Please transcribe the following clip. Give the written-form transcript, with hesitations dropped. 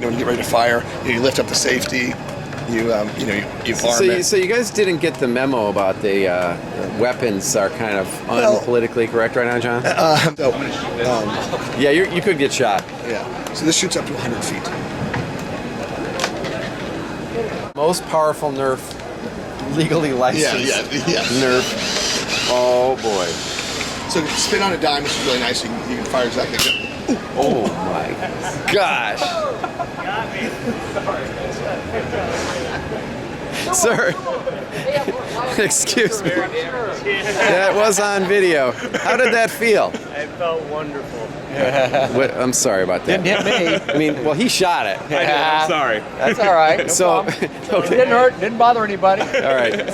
when you get ready to fire, you lift up the safety. You arm it. So you guys didn't get the memo about the weapons are kind of unpolitically correct right now, John? Yeah, you could get shot. Yeah. So this shoots up to 100 feet. Most powerful Nerf, legally licensed Nerf. Oh boy. So spin on a dime, which is really nice. You can fire exactly like that. Oh my gosh. Sir, excuse me. That was on video. How did that feel? It felt wonderful. I'm sorry about that. Didn't hit me. I mean, well, he shot it. I did, I'm sorry. That's all right. No So, problem. okay. Didn't hurt. Didn't bother anybody. All right.